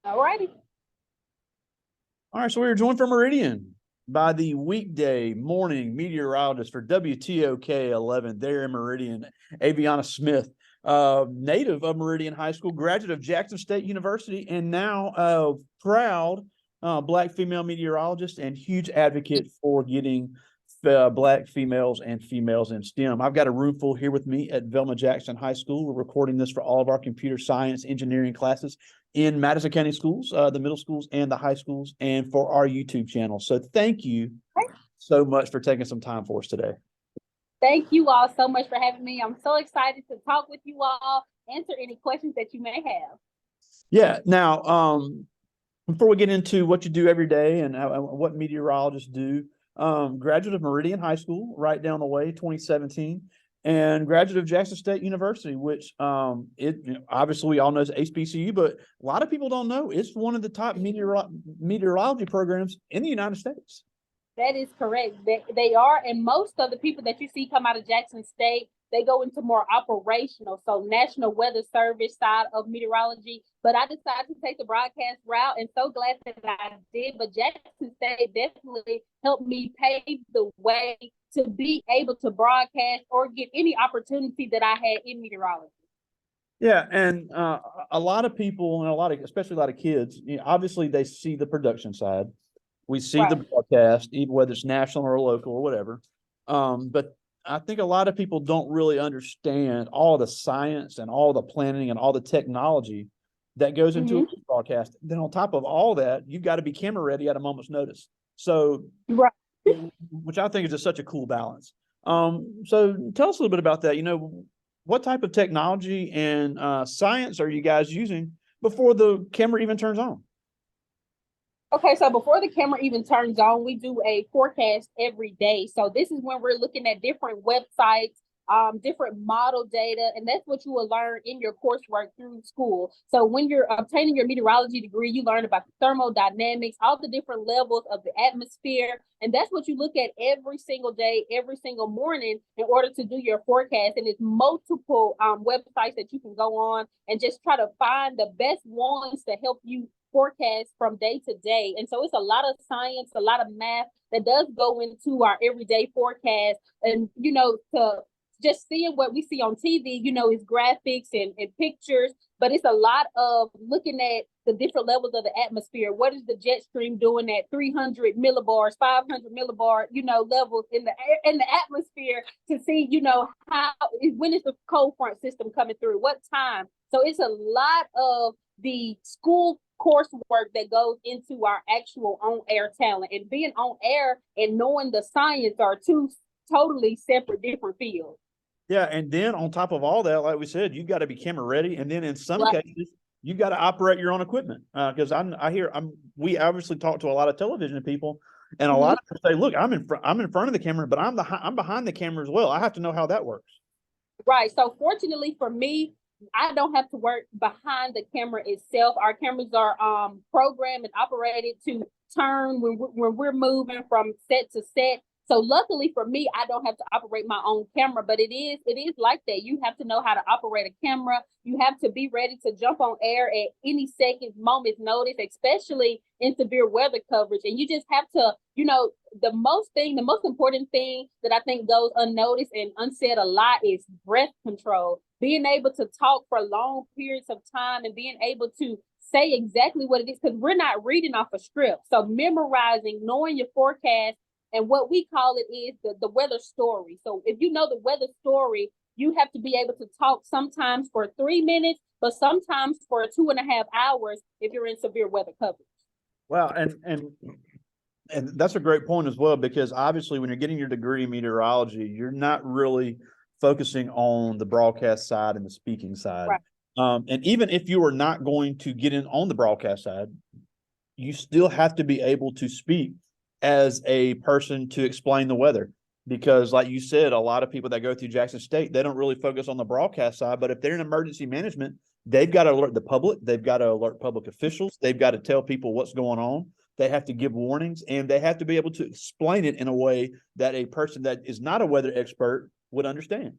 All righty. All right, so we were joined from Meridian by the weekday morning meteorologist for WTOK 11 there in Meridian, Avaionia Smith, native of Meridian High School, graduate of Jackson State University, and now a proud Black female meteorologist and huge advocate for getting Black females and females in STEM. I've got a room full here with me at Velma Jackson High School. We're recording this for all of our computer science engineering classes in Madison County schools, the middle schools and the high schools, and for our YouTube channel. So thank you so much for taking some time for us today. Thank you all so much for having me. I'm so excited to talk with you all, answer any questions that you may have. Yeah. Now, before we get into what you do every day and what meteorologists do, graduate of Meridian High School, right down the way, 2017, and graduate of Jackson State University, which obviously we all know is HBCU, but a lot of people don't know it's one of the top meteorology programs in the United States. That is correct. They are, and most of the people that you see come out of Jackson State, they go into more operational, so National Weather Service side of meteorology. But I decided to take the broadcast route, and so glad that I did. But Jackson State definitely helped me pave the way to be able to broadcast or get any opportunity that I had in meteorology. Yeah, and a lot of people, and especially a lot of kids, obviously they see the production side. We see the broadcast, even whether it's national or local or whatever. But I think a lot of people don't really understand all the science and all the planning and all the technology that goes into a broadcast. Then on top of all that, you've got to be camera ready at a moment's notice. So, which I think is just such a cool balance. So tell us a little bit about that. What type of technology and science are you guys using before the camera even turns on? Okay, so before the camera even turns on, we do a forecast every day. So this is when we're looking at different websites, different model data, and that's what you will learn in your coursework through school. So when you're obtaining your meteorology degree, you learn about the thermodynamics, all the different levels of the atmosphere, and that's what you look at every single day, every single morning in order to do your forecast. And it's multiple websites that you can go on and just try to find the best ones to help you forecast from day to day. And so it's a lot of science, a lot of math that does go into our everyday forecast. And, to just seeing what we see on TV, is graphics and pictures, but it's a lot of looking at the different levels of the atmosphere. What is the jet stream doing at 300 millibars, 500 millibar, levels in the atmosphere to see, when is the cold front system coming through, what time. So it's a lot of the school coursework that goes into our actual on-air talent, and being on air and knowing the science are two totally separate, different fields. Yeah, and then on top of all that, like we said, you've got to be camera ready, and then in some cases, you've got to operate your own equipment. Because we obviously talk to a lot of television people, and a lot of them say, "Look, I'm in front of the camera, but I'm behind the camera as well. I have to know how that works." Right. So fortunately for me, I don't have to work behind the camera itself. Our cameras are programmed and operated to turn when we're moving from set to set. So luckily for me, I don't have to operate my own camera, but it is like that. You have to know how to operate a camera. You have to be ready to jump on air at any second, moment's notice, especially in severe weather coverage. And you just have to, the most important thing that I think goes unnoticed and unsaid a lot is breath control. Being able to talk for long periods of time and being able to say exactly what it is, because we're not reading off a script. So memorizing, knowing your forecast, and what we call it is the weather story. So if you know the weather story, you have to be able to talk sometimes for 3 minutes, but sometimes for 2.5 hours if you're in severe weather coverage. Wow, and that's a great point as well, because obviously when you're getting your degree in meteorology, you're not really focusing on the broadcast side and the speaking side. Right. And even if you are not going to get in on the broadcast side, you still have to be able to speak as a person to explain the weather, because like you said, a lot of people that go through Jackson State, they don't really focus on the broadcast side, but if they're in emergency management, they've got to alert the public, they've got to alert public officials, they've got to tell people what's going on, they have to give warnings, and they have to be able to explain it in a way that a person that is not a weather expert would understand.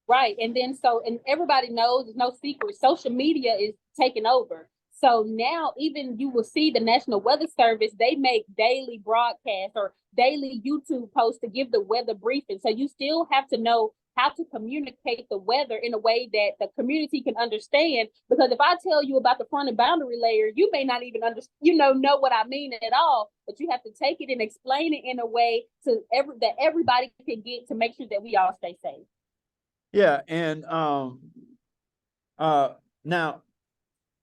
Right. And then and everybody knows, it's no secret, social media is taking over. So now even you will see the National Weather Service, they make daily broadcasts or daily YouTube posts to give the weather briefing. So you still have to know how to communicate the weather in a way that the community can understand. Because if I tell you about the front and boundary layer, you may not even know what I mean at all. But you have to take it and explain it in a way that everybody can get to make sure that we all stay safe. Yeah, and now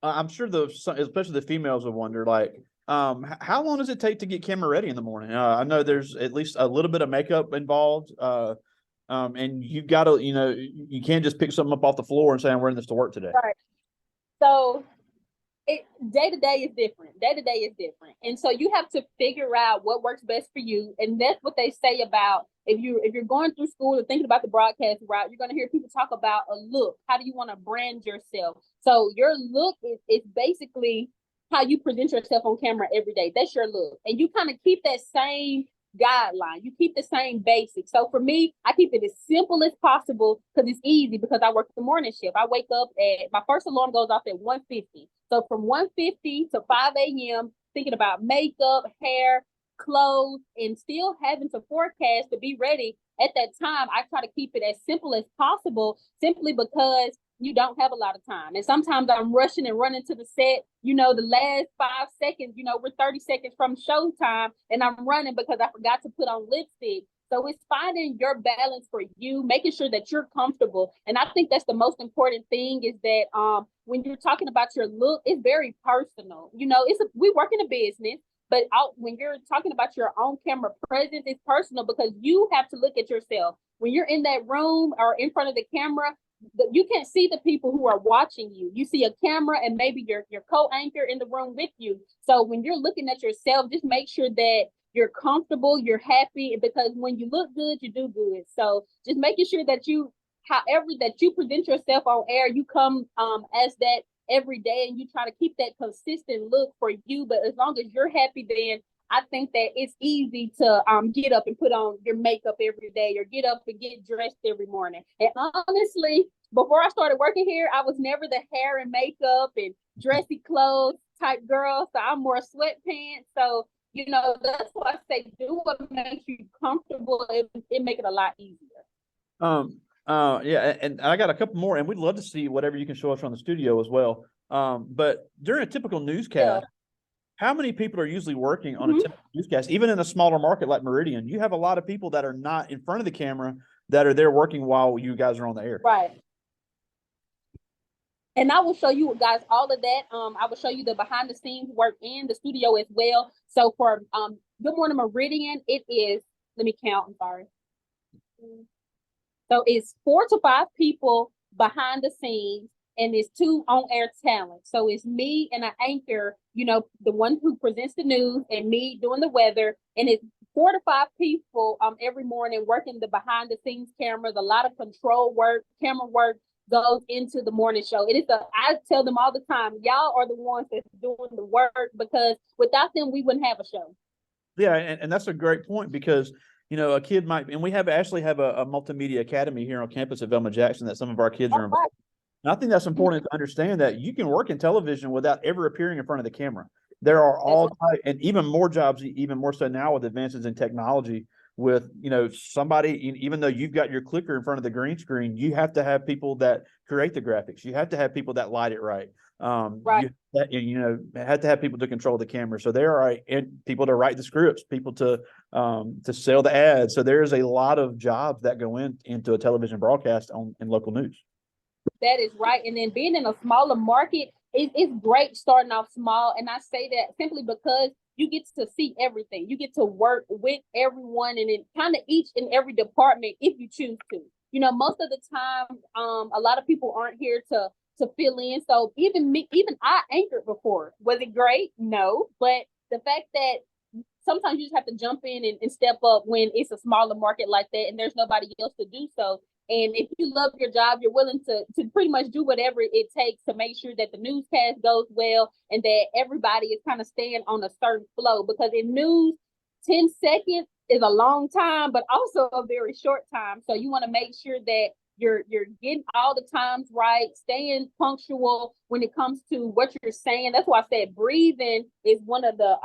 I'm sure especially the females will wonder, like, how long does it take to get camera ready in the morning? I know there's at least a little bit of makeup involved. And you've got to, you can't just pick something up off the floor and say, I'm wearing this to work today. Right. So day to day is different. Day to day is different. And so you have to figure out what works best for you. And that's what they say about if you're going through school and thinking about the broadcast route, you're going to hear people talk about a look. How do you want to brand yourself? So your look is basically how you present yourself on camera every day. That's your look. And you kind of keep that same guideline. You keep the same basics. So for me, I keep it as simple as possible because it's easy because I work the morning shift. I wake up my first alarm goes off at 1:50. So from 1:50 to 5 a.m., thinking about makeup, hair, clothes, and still having to forecast to be ready at that time. I try to keep it as simple as possible simply because you don't have a lot of time. And sometimes I'm rushing and running to the set, the last 5 seconds, we're 30 seconds from showtime and I'm running because I forgot to put on lipstick. So it's finding your balance for you, making sure that you're comfortable. And I think that's the most important thing is that when you're talking about your look, it's very personal. We work in a business, but when you're talking about your own camera presence, it's personal because you have to look at yourself. When you're in that room or in front of the camera, you can't see the people who are watching you. You see a camera and maybe your co-anchor in the room with you. So when you're looking at yourself, just make sure that you're comfortable, you're happy, because when you look good, you do good. So just making sure that however that you present yourself on air, you come as that every day and you try to keep that consistent look for you. But as long as you're happy, then I think that it's easy to get up and put on your makeup every day or get up and get dressed every morning. And honestly, before I started working here, I was never the hair and makeup and dressy clothes type girl. So I'm more sweatpants. So, that's why I say do what makes you comfortable. It make it a lot easier. Yeah, and I got a couple more, and we'd love to see whatever you can show us from the studio as well. But during a typical newscast, how many people are usually working on a typical newscast? Even in a smaller market like Meridian, you have a lot of people that are not in front of the camera that are there working while you guys are on the air. Right. And I will show you guys all of that. I will show you the behind the scenes work in the studio as well. So for Good Morning Meridian, it is, let me count, I'm sorry. So it's 4 to 5 people behind the scenes and it's 2 on-air talent. So it's me and an anchor, the one who presents the news and me doing the weather. And it's 4 to 5 people every morning working the behind the scenes cameras, a lot of control work, camera work goes into the morning show. I tell them all the time, y'all are the ones that's doing the work because without them, we wouldn't have a show. Yeah, and that's a great point because a kid might, and we actually have a multimedia academy here on campus at Velma Jackson that some of our kids are involved. And I think that's important to understand that you can work in television without ever appearing in front of the camera. There are and even more jobs, even more so now with advances in technology. With somebody, even though you've got your clicker in front of the green screen, you have to have people that create the graphics. You have to have people that light it right. Right. You have to have people to control the camera. So there are people to write the scripts, people to sell the ads. So there's a lot of jobs that go into a television broadcast in local news. That is right. And then being in a smaller market, it's great starting off small. And I say that simply because you get to see everything. You get to work with everyone and in kind of each and every department if you choose to. Most of the time, a lot of people aren't here to fill in. So even I anchored before. Was it great? No. But the fact that sometimes you just have to jump in and step up when it's a smaller market like that and there's nobody else to do so. And if you love your job, you're willing to pretty much do whatever it takes to make sure that the newscast goes well and that everybody is kind of staying on a certain flow. Because in news, 10 seconds is a long time, but also a very short time. So you want to make sure that you're getting all the times right, staying punctual when it comes to what you're saying. That's why I said breathing is one of the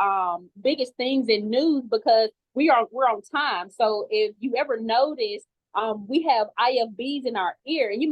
biggest things in news, because we're on time. So if you ever notice, we have IFBs in our ear, and you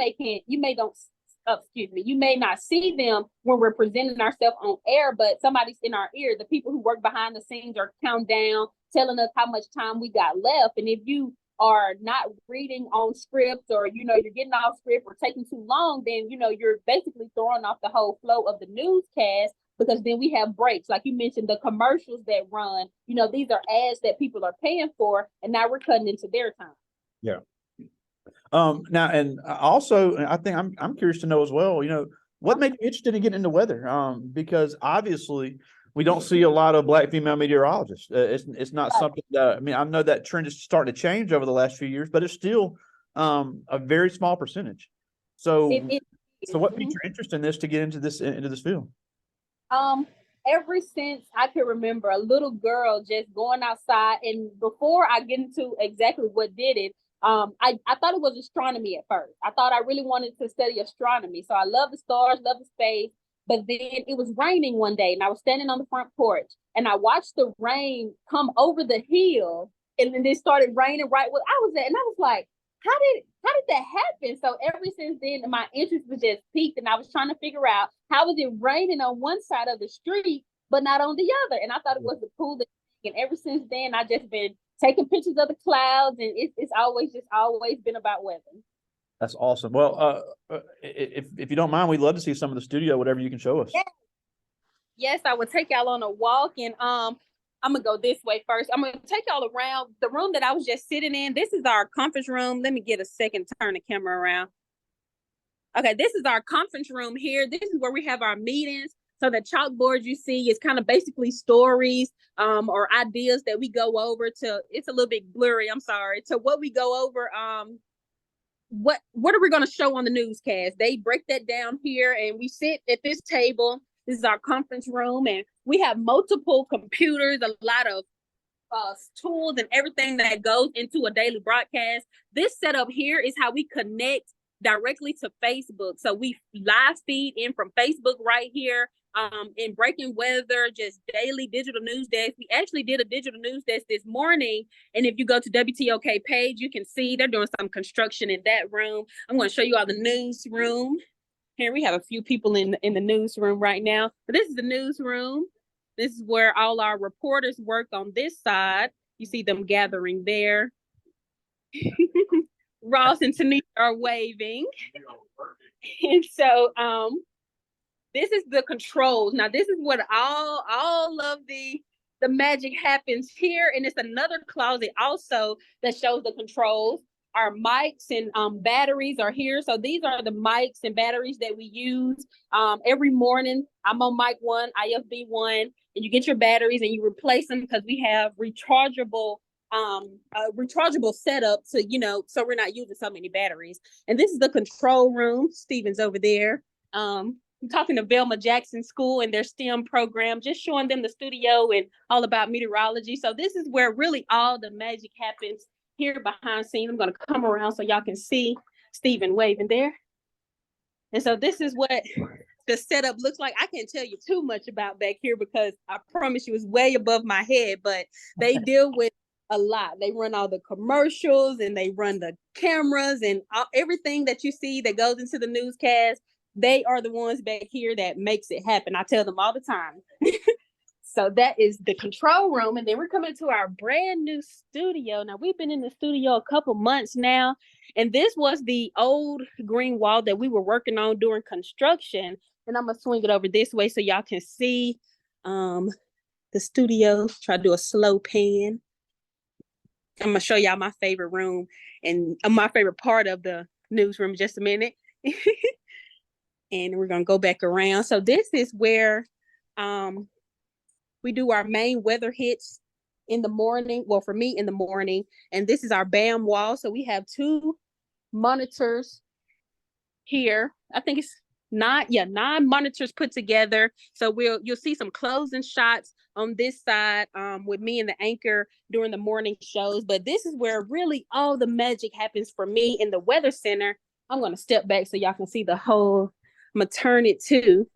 may not see them when we're presenting ourselves on air, but somebody's in our ear. The people who work behind the scenes are counting down, telling us how much time we got left. And if you are not reading on script, or you're getting off script or taking too long, then you're basically throwing off the whole flow of the newscast, because then we have breaks, like you mentioned, the commercials that run. These are ads that people are paying for, and now we're cutting into their time. Yeah. Now, and also, I think I'm curious to know as well, what made you interested in getting into weather? Because obviously we don't see a lot of Black female meteorologists. It's not something that, I mean, I know that trend is starting to change over the last few years, but it's still a very small percentage. So, what piqued your interest in this to get into this field? Ever since I can remember, a little girl just going outside, and before I get into exactly what did it, I thought it was astronomy at first. I thought I really wanted to study astronomy. So I love the stars, love the space. But then it was raining one day, and I was standing on the front porch, and I watched the rain come over the hill, and then it started raining right where I was at. And I was like, how did that happen? So ever since then, my interest was just peaked, and I was trying to figure out how was it raining on one side of the street, but not on the other. And I thought it was the coolest thing. And ever since then, I just been taking pictures of the clouds, and it's always been about weather. That's awesome. Well, if you don't mind, we'd love to see some of the studio, whatever you can show us. Yes, I would take y'all on a walk, and I'm gonna go this way first. I'm gonna take y'all around the room that I was just sitting in. This is our conference room. Let me get a second, turn the camera around. Okay, this is our conference room here. This is where we have our meetings. So the chalkboard you see is kind of basically stories or ideas that we go over to. It's a little bit blurry, I'm sorry. To what we go over, what are we going to show on the newscast? They break that down here, and we sit at this table. This is our conference room, and we have multiple computers, a lot of tools and everything that goes into a daily broadcast. This setup here is how we connect directly to Facebook. So we live feed in from Facebook right here. In breaking weather, just daily digital news desk. We actually did a digital news desk this morning, and if you go to WTOK page, you can see they're doing some construction in that room. I'm going to show you all the newsroom. Here we have a few people in the newsroom right now, but this is the newsroom. This is where all our reporters work on this side. You see them gathering there. Ross and Tanisha are waving. And so this is the controls. Now, this is what all of the magic happens here. And it's another closet also that shows the controls. Our mics and batteries are here. So these are the mics and batteries that we use every morning. I'm on mic 1, IFB 1, and you get your batteries and you replace them, because we have rechargeable setup to, so we're not using so many batteries. And this is the control room. Steven's over there. I'm talking to Velma Jackson School and their STEM program, just showing them the studio and all about meteorology. So this is where really all the magic happens here behind scenes. I'm going to come around so y'all can see Steven waving there. And so this is what the setup looks like. I can't tell you too much about back here, because I promise you it's way above my head, but they deal with a lot. They run all the commercials, and they run the cameras, and everything that you see that goes into the newscast. They are the ones back here that makes it happen. I tell them all the time. So that is the control room. And then we're coming to our brand new studio. Now, we've been in the studio a couple months now, and this was the old green wall that we were working on during construction. And I'm gonna swing it over this way so y'all can see the studio. Try to do a slow pan. I'm gonna show y'all my favorite room and my favorite part of the newsroom in just a minute. And we're going to go back around. So this is where we do our main weather hits in the morning. Well, for me in the morning. And this is our BAM wall. So we have 2 monitors here. I think it's 9 monitors put together. So you'll see some closing shots on this side with me and the anchor during the morning shows. But this is where really all the magic happens for me in the weather center. I'm going to step back so y'all can see the whole maternity too.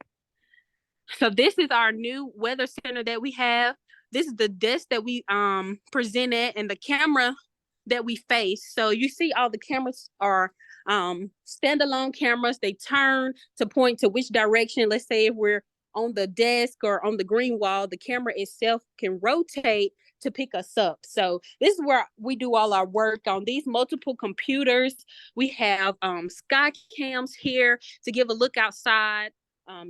So this is our new weather center that we have. This is the desk that we present at, and the camera that we face. So you see all the cameras are standalone cameras. They turn to point to which direction. Let's say if we're on the desk or on the green wall, the camera itself can rotate to pick us up. So this is where we do all our work on these multiple computers. We have sky cams here to give a look outside,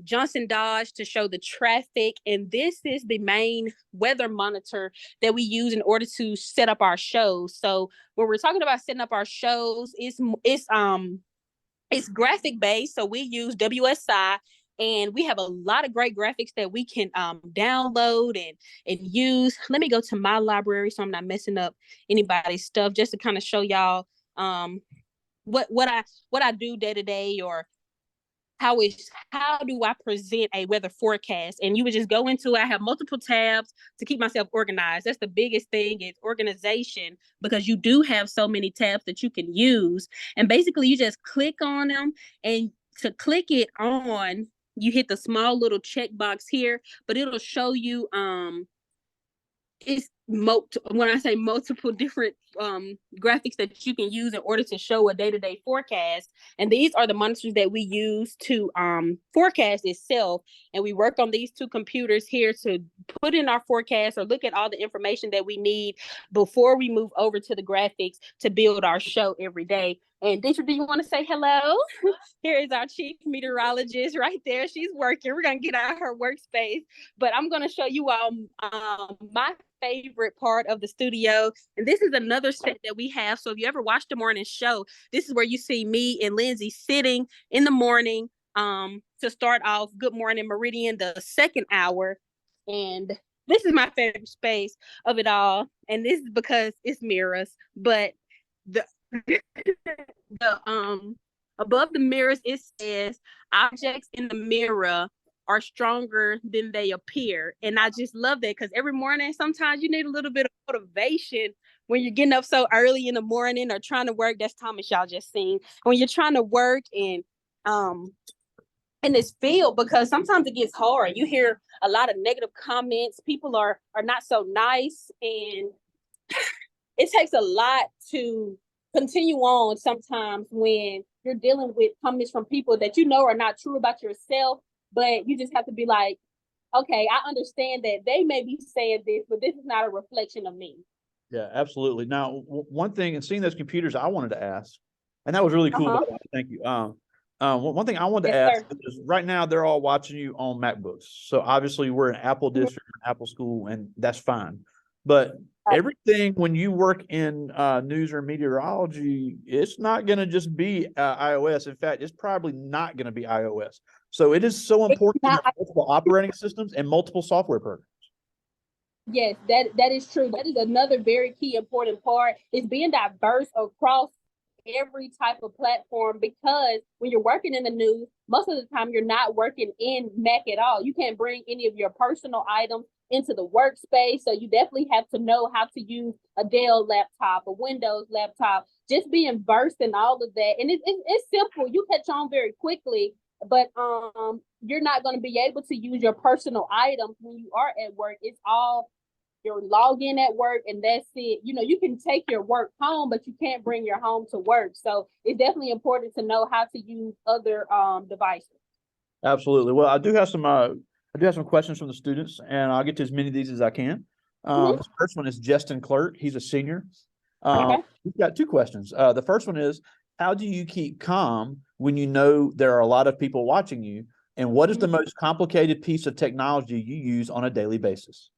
Johnson Dodge to show the traffic, and this is the main weather monitor that we use in order to set up our shows. So when we're talking about setting up our shows, it's graphic based. So we use WSI, and we have a lot of great graphics that we can download and use. Let me go to my library so I'm not messing up anybody's stuff, just to kind of show y'all what I do day to day, or how do I present a weather forecast. And you would just go into it. I have multiple tabs to keep myself organized. That's the biggest thing, is organization, because you do have so many tabs that you can use. And basically you just click on them, and to click it on, you hit the small little checkbox here, but it'll show you when I say multiple different graphics that you can use in order to show a day-to-day forecast. And these are the monitors that we use to forecast itself. And we work on these two computers here to put in our forecast or look at all the information that we need before we move over to the graphics to build our show every day. And Deidre, do you want to say hello? Here is our chief meteorologist right there. She's working. We're going to get out her workspace. But I'm going to show you all my favorite part of the studio. And this is another set that we have. So if you ever watch the morning show, this is where you see me and Lindsay sitting in the morning to start off Good Morning Meridian, the second hour. And this is my favorite space of it all. And this is because it's mirrors. But the above the mirrors, it says objects in the mirror are stronger than they appear. And I just love that, because every morning sometimes you need a little bit of motivation when you're getting up so early in the morning or trying to work. That's Thomas, y'all just seen, when you're trying to work in this field, because sometimes it gets hard. You hear a lot of negative comments. People are not so nice, and it takes a lot to continue on sometimes when you're dealing with comments from people that you know are not true about yourself. But you just have to be like, okay, I understand that they may be saying this, but this is not a reflection of me. Yeah, absolutely. Now, one thing, and seeing those computers, I wanted to ask, and that was really cool. Thank you. One thing I wanted to ask is, right now they're all watching you on MacBooks. So obviously we're an Apple district, an Apple school, and that's fine. But everything, when you work in news or meteorology, it's not going to just be iOS. In fact, it's probably not going to be iOS. So it is so important to have multiple operating systems and multiple software programs. Yes, that is true. That is another very key important part, is being diverse across every type of platform, because when you're working in the news, most of the time you're not working in Mac at all. You can't bring any of your personal items into the workspace. So you definitely have to know how to use a Dell laptop, a Windows laptop, just being versed in all of that. And it's simple. You catch on very quickly, but you're not going to be able to use your personal items when you are at work. It's all your login at work, and that's it. You know, you can take your work home, but you can't bring your home to work. So it's definitely important to know how to use other devices. Absolutely. Well, I do have some questions from the students, and I'll get to as many of these as I can. This first one is Justin Clerk. He's a senior. We've got two questions. The first one is, how do you keep calm when you know there are a lot of people watching you? And what is the most complicated piece of technology you use on a daily basis?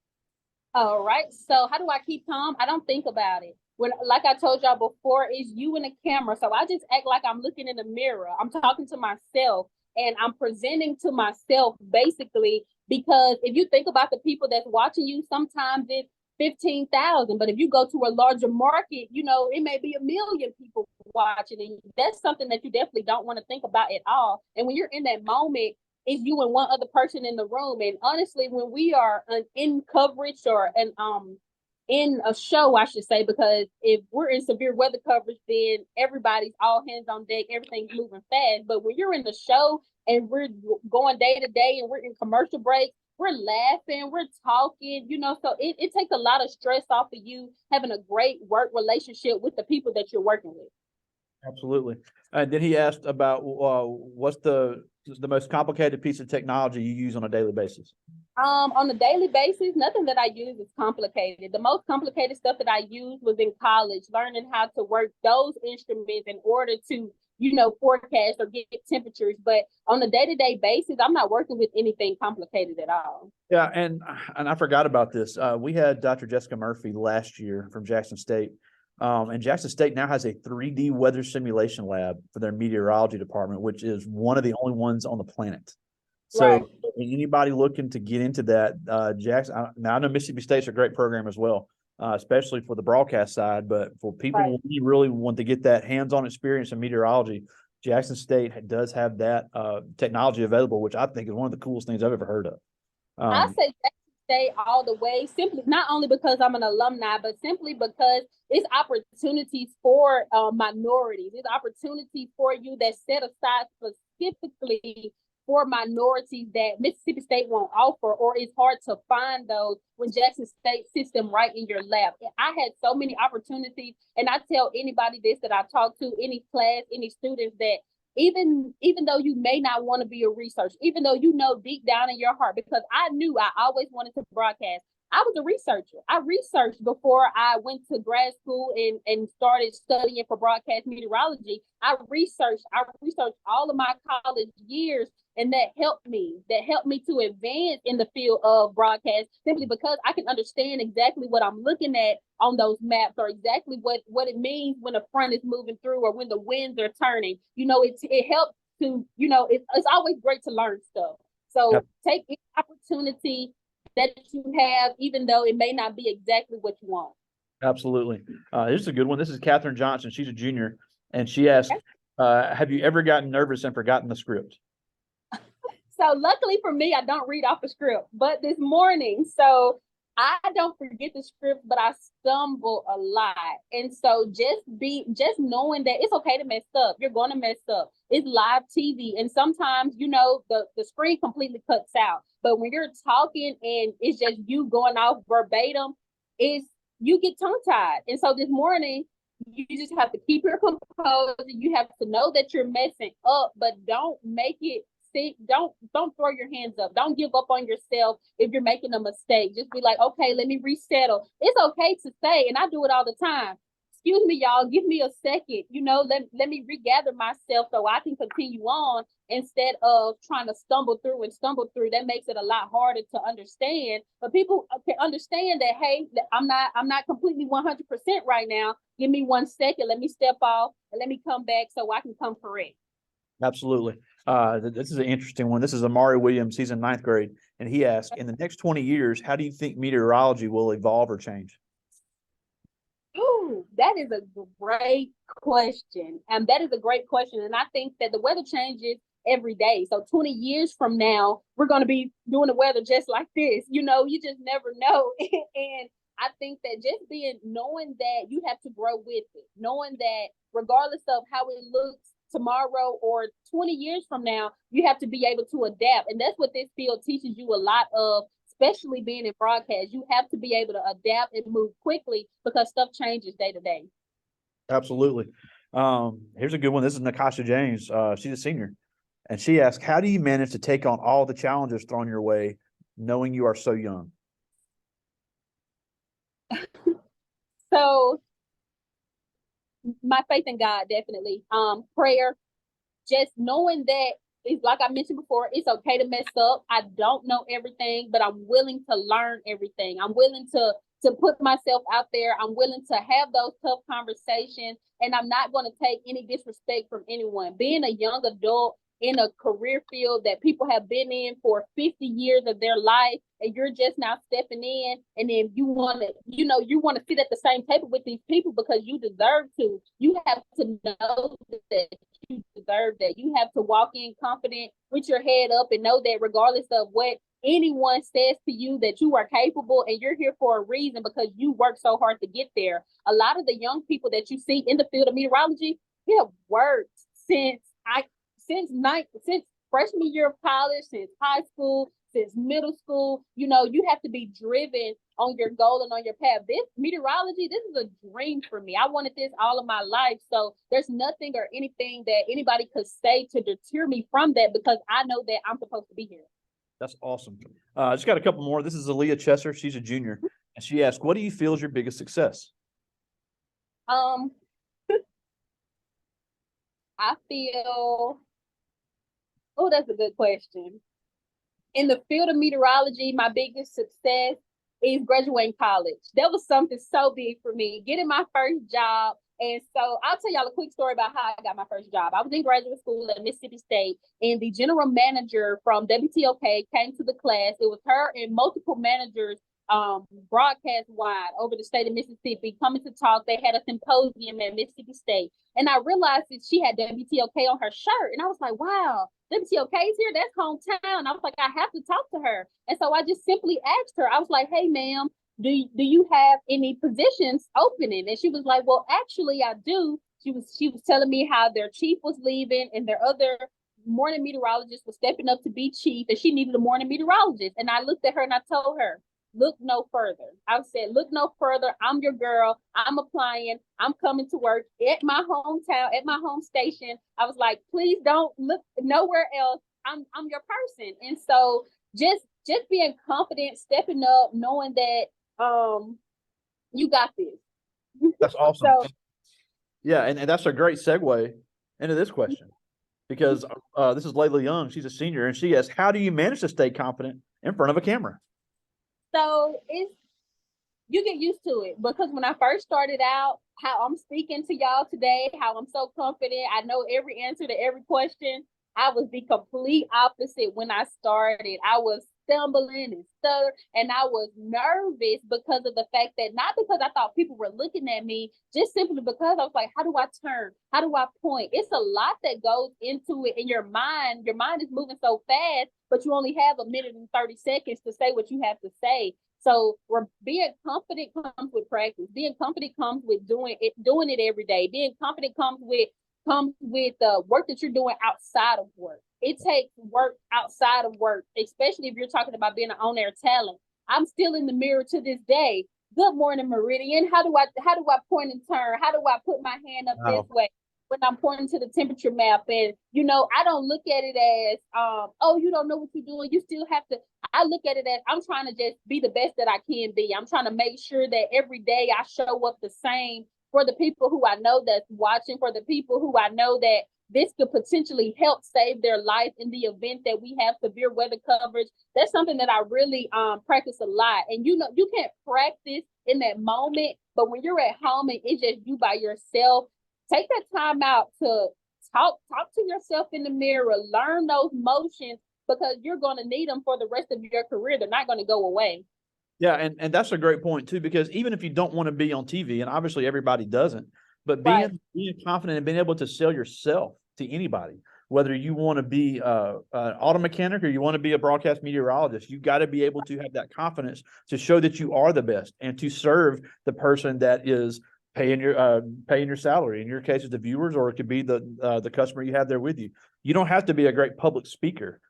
All right. So how do I keep calm? I don't think about it. When, like I told y'all before, it's you and a camera. So I just act like I'm looking in the mirror. I'm talking to myself, and I'm presenting to myself, basically, because if you think about the people that's watching you, sometimes it's 15,000. But if you go to a larger market, you know, it may be 1 million people watching. And that's something that you definitely don't want to think about at all. And when you're in that moment, it's you and one other person in the room. And honestly, when we are in coverage or in a show, I should say, because if we're in severe weather coverage, then everybody's all hands on deck, everything's moving fast. But when you're in the show and we're going day to day and we're in commercial breaks, we're laughing, we're talking, so it takes a lot of stress off of you having a great work relationship with the people that you're working with. Absolutely. And then he asked about what's the most complicated piece of technology you use on a daily basis? On a daily basis, nothing that I use is complicated. The most complicated stuff that I used was in college, learning how to work those instruments in order to, forecast or get temperatures. But on a day-to-day basis, I'm not working with anything complicated at all. Yeah, and I forgot about this. We had Dr. Jessica Murphy last year from Jackson State. And Jackson State now has a 3D weather simulation lab for their meteorology department, which is one of the only ones on the planet. So right. Anybody looking to get into that, Jackson, now I know Mississippi State's a great program as well, especially for the broadcast side, but for people right. who really want to get that hands-on experience in meteorology, Jackson State does have that technology available, which I think is one of the coolest things I've ever heard of. I say Jackson State all the way, simply not only because I'm an alumni, but simply because it's opportunities for minorities. It's opportunities for you that set aside specifically for minorities that Mississippi State won't offer, or it's hard to find those when Jackson State sits them right in your lap. I had so many opportunities, and I tell anybody this that I talk to, any class, any students, that even though you may not want to be a researcher, even though deep down in your heart, because I knew I always wanted to broadcast. I was a researcher. I researched before I went to grad school and started studying for broadcast meteorology. I researched all of my college years, and that helped me to advance in the field of broadcast, simply because I can understand exactly what I'm looking at on those maps, or exactly what it means when a front is moving through or when the winds are turning. It helps to, it's always great to learn stuff. So take any opportunity that you have, even though it may not be exactly what you want. Absolutely. This is a good one. This is Catherine Johnson. She's a junior, and she asked, have you ever gotten nervous and forgotten the script? So luckily for me, I don't read off the script, but this morning, so I don't forget the script, but I stumble a lot. And so just knowing that it's okay to mess up. You're going to mess up. It's live TV. And sometimes, the screen completely cuts out. But when you're talking and it's just you going off verbatim, you get tongue tied. And so this morning, you just have to keep your composure. You have to know that you're messing up, but don't make it. Don't throw your hands up. Don't give up on yourself if you're making a mistake. Just be like, okay, let me resettle. It's okay to say, and I do it all the time, excuse me, y'all, give me a second. Let me regather myself so I can continue on, instead of trying to stumble through. That makes it a lot harder to understand. But people can understand that, hey, I'm not completely 100% right now. Give me 1 second. Let me step off and let me come back so I can come correct. Absolutely. This is an interesting one. This is Amari Williams. He's in 9th grade, and he asked, in the next 20 years, how do you think meteorology will evolve or change? Ooh, that is a great question. And I think that the weather changes every day. So 20 years from now, we're going to be doing the weather just like this. You just never know. And I think that just knowing that you have to grow with it, knowing that regardless of how it looks tomorrow or 20 years from now, you have to be able to adapt. And that's what this field teaches you a lot of, especially being in broadcast. You have to be able to adapt and move quickly because stuff changes day to day. Absolutely. Here's a good one. This is Nakasha James. She's a senior, and she asked, how do you manage to take on all the challenges thrown your way, knowing you are so young? So my faith in God, definitely. Prayer, just knowing that it's like I mentioned before, it's okay to mess up. I don't know everything, but I'm willing to learn everything. I'm willing to put myself out there. I'm willing to have those tough conversations, and I'm not going to take any disrespect from anyone. Being a young adult in a career field that people have been in for 50 years of their life, and you're just now stepping in, and then you want to sit at the same table with these people because you deserve to. You have to know that you deserve that. You have to walk in confident with your head up and know that regardless of what anyone says to you, that you are capable and you're here for a reason because you work so hard to get there. A lot of the young people that you see in the field of meteorology have worked since freshman year of college, since high school, since middle school. You know, you have to be driven on your goal and on your path. This meteorology, this is a dream for me. I wanted this all of my life. So there's nothing or anything that anybody could say to deter me from that, because I know that I'm supposed to be here. That's awesome. I just got a couple more. This is Aaliyah Chesser. She's a junior. And she asked, what do you feel is your biggest success? I feel, oh, that's a good question. In the field of meteorology, my biggest success is graduating college. That was something so big for me, getting my first job. And so I'll tell y'all a quick story about how I got my first job. I was in graduate school at Mississippi State, and the general manager from WTOK came to the class. It was her and multiple managers broadcast wide over the state of Mississippi coming to talk. They had a symposium at Mississippi State. And I realized that she had WTOK on her shirt. And I was like, wow, WTOK is here. That's hometown. I was like, I have to talk to her. And so I just simply asked her, I was like, hey, ma'am, do you have any positions opening? And she was like, well, actually, I do. She was telling me how their chief was leaving and their other morning meteorologist was stepping up to be chief, and she needed a morning meteorologist. And I looked at her and I told her, look no further. I said, look no further. I'm your girl. I'm applying. I'm coming to work at my hometown, at my home station. I was like, please don't look nowhere else. I'm your person. And so just being confident, stepping up, knowing that you got this. That's awesome. So, yeah, and that's a great segue into this question, because this is Layla Young. She's a senior, and she asks, how do you manage to stay confident in front of a camera? So you get used to it, because when I first started out, how I'm speaking to y'all today, how I'm so confident, I know every answer to every question. I was the complete opposite when I started. I was stumbling and stuttering, and I was nervous because of the fact that, not because I thought people were looking at me, just simply because I was like, how do I turn? How do I point? It's a lot that goes into it in your mind. Your mind is moving so fast, but you only have a minute and 30 seconds to say what you have to say. So being confident comes with practice. Being confident comes with doing it every day. Being confident comes with the work that you're doing outside of work. It takes work outside of work, especially if you're talking about being an on-air talent. I'm still in the mirror to this day. Good morning, Meridian. How do I point and turn? How do I put my hand up this way when I'm pointing to the temperature map? And I don't look at it as oh, you don't know what you're doing. You still have to. I look at it as I'm trying to just be the best that I can be. I'm trying to make sure that every day I show up the same for the people who I know that's watching, for the people who I know that this could potentially help save their life in the event that we have severe weather coverage. That's something that I really practice a lot. And you can't practice in that moment, but when you're at home and it's just you by yourself, take that time out to talk to yourself in the mirror, learn those motions, because you're going to need them for the rest of your career. They're not going to go away. Yeah, and that's a great point too, because even if you don't want to be on TV, and obviously everybody doesn't, but being confident and being able to sell yourself to anybody, whether you want to be an auto mechanic or you want to be a broadcast meteorologist, you got to be able to have that confidence to show that you are the best and to serve the person that is paying your salary. In your case, it's the viewers, or it could be the customer you have there with you. You don't have to be a great public speaker.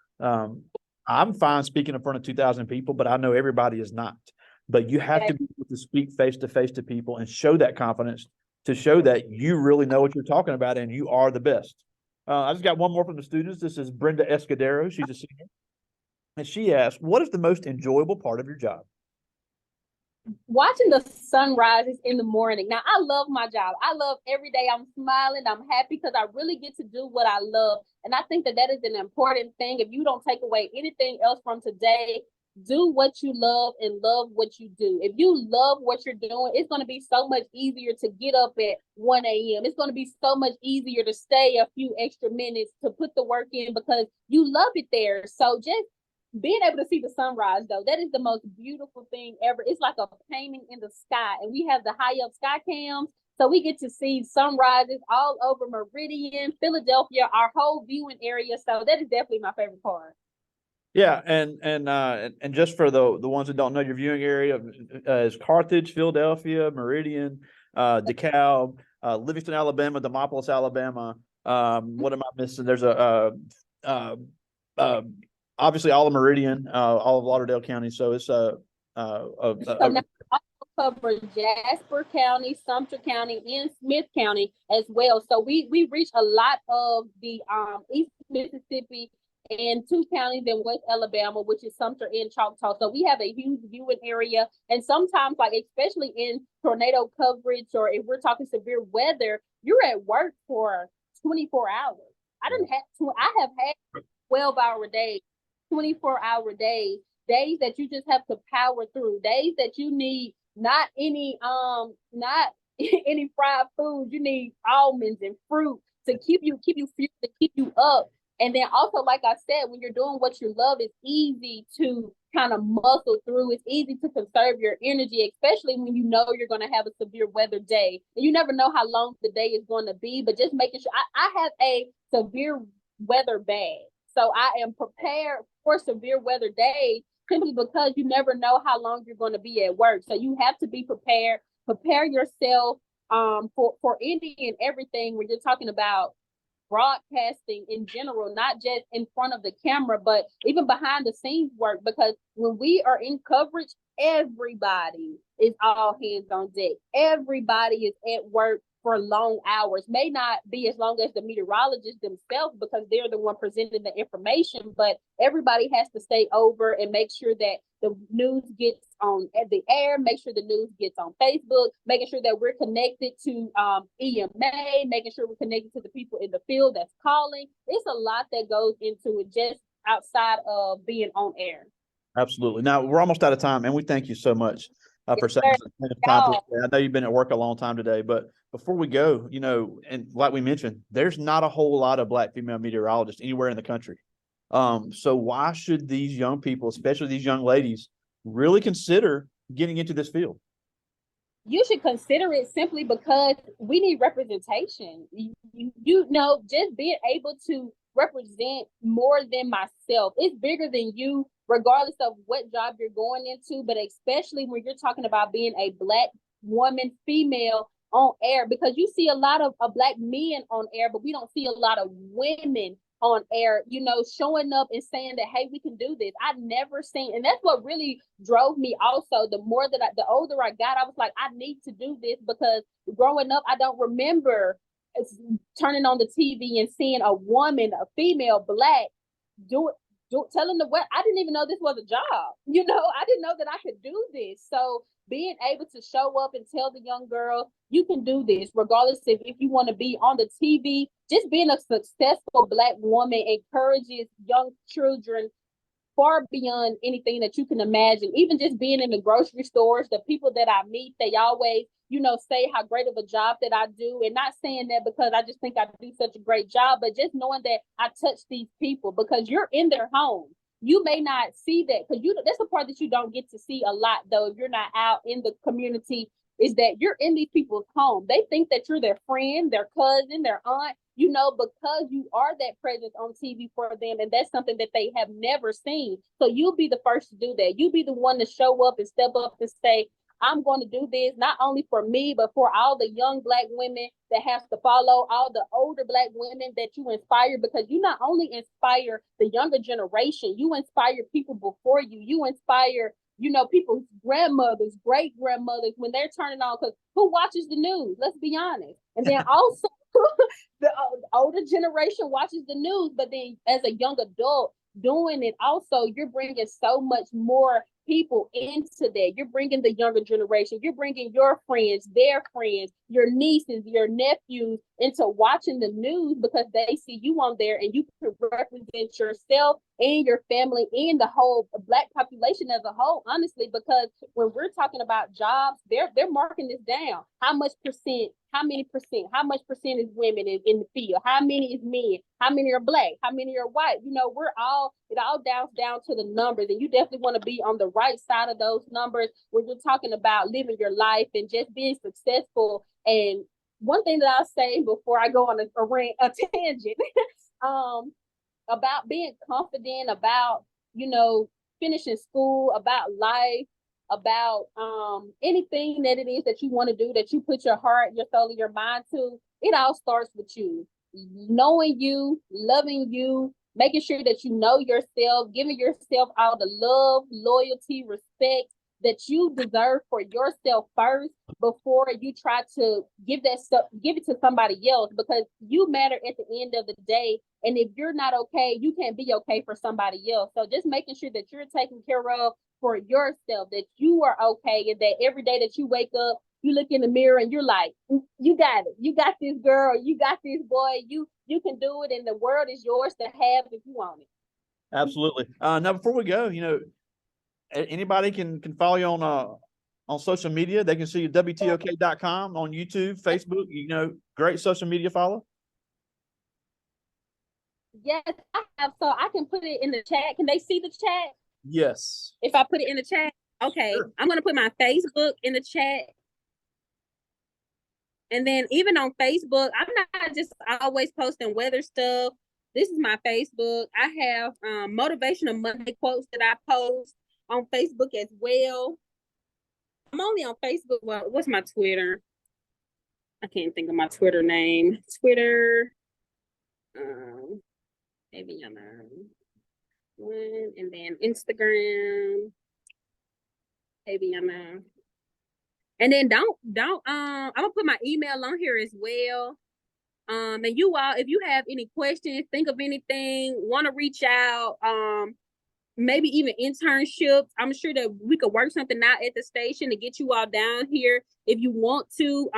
I'm fine speaking in front of 2,000 people, but I know everybody is not. But you have to be able to speak face to face to people and show that confidence, to show that you really know what you're talking about and you are the best. I just got one more from the students. This is Brenda Escudero. She's a senior. And she asked, what is the most enjoyable part of your job? Watching the sunrises in the morning. Now, I love my job. I love every day. I'm smiling. I'm happy because I really get to do what I love. And I think that is an important thing. If you don't take away anything else from today, do what you love and love what you do. If you love what you're doing, it's going to be so much easier to get up at 1 a.m. It's going to be so much easier to stay a few extra minutes to put the work in because you love it there. So just being able to see the sunrise, though, that is the most beautiful thing ever. It's like a painting in the sky. And we have the high up sky cams. So we get to see sunrises all over Meridian, Philadelphia, our whole viewing area. So that is definitely my favorite part. Yeah, and just for the ones that don't know, your viewing area is Carthage, Philadelphia, Meridian, DeKalb, Livingston, Alabama, Demopolis, Alabama. What am I missing? There's uh, uh, obviously all of Meridian, all of Lauderdale County. So it's So now I also cover Jasper County, Sumter County, and Smith County as well. So we reach a lot of the East Mississippi and two counties in West Alabama, which is Sumter and Choctaw. So we have a huge viewing area. And sometimes, like especially in tornado coverage, or if we're talking severe weather, you're at work for 24 hours. I have had 12-hour days, 24-hour days, days that you just have to power through, days that you need not any fried food. You need almonds and fruit to keep you fueled, to keep you up. And then also, like I said, when you're doing what you love, it's easy to kind of muscle through. It's easy to conserve your energy, especially when you know you're going to have a severe weather day. And you never know how long the day is going to be, but just making sure I have a severe weather bag. So I am prepared for severe weather days simply because you never know how long you're going to be at work. So you have to be prepared, prepare yourself for any and everything when you're talking about broadcasting in general, not just in front of the camera, but even behind the scenes work. Because when we are in coverage, everybody is all hands on deck. Everybody is at work for long hours. May not be as long as the meteorologists themselves because they're the one presenting the information, but everybody has to stay over and make sure that the news gets on the air, make sure the news gets on Facebook, making sure that we're connected to EMA, making sure we're connected to the people in the field that's calling. It's a lot that goes into it just outside of being on air. Absolutely. Now we're almost out of time, and we thank you so much for Yes, spending time. I know you've been at work a long time today, but before we go, and like we mentioned, there's not a whole lot of Black female meteorologists anywhere in the country. So why should these young people, especially these young ladies, really consider getting into this field? You should consider it simply because we need representation. Just being able to represent more than myself. It's bigger than you, regardless of what job you're going into, but especially when you're talking about being a Black woman, female on air, because you see a lot of Black men on air, but we don't see a lot of women on air, showing up and saying that, hey, we can do this. I never seen, and that's what really drove me also. The older I got, I was like, I need to do this, because growing up, I don't remember turning on the TV and seeing a woman, a female Black, telling the what I didn't even know this was a job. I didn't know that I could do this. So being able to show up and tell the young girl, you can do this, regardless if you want to be on the TV. Just being a successful Black woman encourages young children far beyond anything that you can imagine. Even just being in the grocery stores, the people that I meet, they always, say how great of a job that I do. And not saying that because I just think I do such a great job, but just knowing that I touch these people, because you're in their home. You may not see that, because that's the part that you don't get to see a lot, though, if you're not out in the community, is that you're in these people's home. They think that you're their friend, their cousin, their aunt, because you are that presence on TV for them. And that's something that they have never seen. So you'll be the first to do that. You'll be the one to show up and step up and say, I'm going to do this, not only for me, but for all the young Black women that have to follow, all the older Black women that you inspire, because you not only inspire the younger generation, you inspire people before you. You inspire, people's grandmothers, great grandmothers, when they're turning on, because who watches the news? Let's be honest. And then also the older generation watches the news, but then as a young adult doing it, also, you're bringing so much more people into that. You're bringing the younger generation, you're bringing your friends, their friends, your nieces, your nephews into watching the news, because they see you on there and you can represent yourself and your family and the whole Black population as a whole, honestly. Because when we're talking about jobs, they're marking this down. how many percent, how much percent is women in the field, how many is men, how many are black, how many are white. You know, it all down to the numbers, and you definitely want to be on the right side of those numbers when you're talking about living your life and just being successful. And one thing that I'll say before I go on a tangent, about being confident, about, you know, finishing school, about life, about anything that it is that you want to do, that you put your heart, your soul, and your mind to, it all starts with you. Knowing you, loving you, making sure that you know yourself, giving yourself all the love, loyalty, respect that you deserve for yourself first before you try to give it to somebody else, because you matter at the end of the day. And if you're not okay, you can't be okay for somebody else. So just making sure that you're taken care of for yourself, that you are okay, and that every day that you wake up, you look in the mirror and you're like, you got it. You got this, girl. You got this, boy. You can do it, and the world is yours to have if you want it. Absolutely. Now, before we go, you know, anybody can follow you on social media. They can see you WTOK.com on YouTube, Facebook. You know, great social media follow. Yes, I have. So I can put it in the chat. Can they see the chat? Yes. If I put it in the chat? Okay. Sure. I'm going to put my Facebook in the chat. And then even on Facebook, I'm not just always posting weather stuff. This is my Facebook. I have Motivational Monday quotes that I post on Facebook as well. I'm only on Facebook. Well, what's my Twitter? I can't think of my Twitter name. Twitter. Avaionia. And then Instagram. Avaionia. And then I'm gonna put my email on here as well. And you all, if you have any questions, think of anything, want to reach out, maybe even internships, I'm sure that we could work something out at the station to get you all down here. If you want to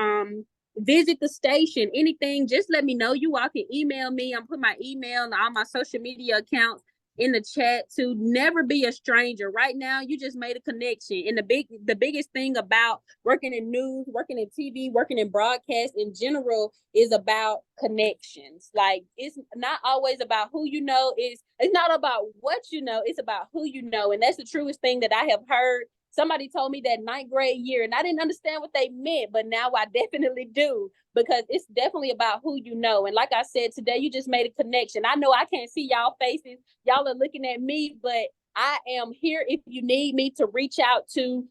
visit the station, anything, just let me know. You all can email me. I'm putting my email and all my social media accounts in the chat. To never be a stranger. Right now, you just made a connection. And the biggest thing about working in news, working in TV, working in broadcast in general is about connections. Like, it's not always about who you know. It's not about what you know. It's about who you know. And that's the truest thing that I have heard. Somebody told me that 9th grade year, and I didn't understand what they meant, but now I definitely do, because it's definitely about who you know. And like I said, today you just made a connection. I know I can't see y'all faces. Y'all are looking at me, but I am here if you need me to reach out to.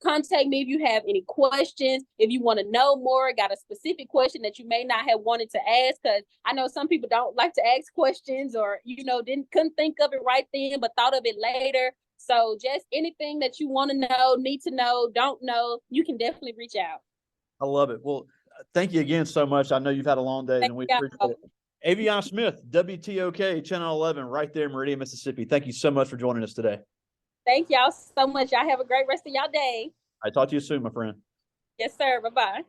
Contact me if you have any questions, if you want to know more, got a specific question that you may not have wanted to ask, because I know some people don't like to ask questions, or, you know, couldn't think of it right then, but thought of it later. So just anything that you want to know, need to know, don't know, you can definitely reach out. I love it. Well, thank you again so much. I know you've had a long day, and we appreciate it. Avaionia Smith, WTOK, Channel 11, right there in Meridian, Mississippi. Thank you so much for joining us today. Thank y'all so much. Y'all have a great rest of y'all day. I talk to you soon, my friend. Yes, sir. Bye-bye.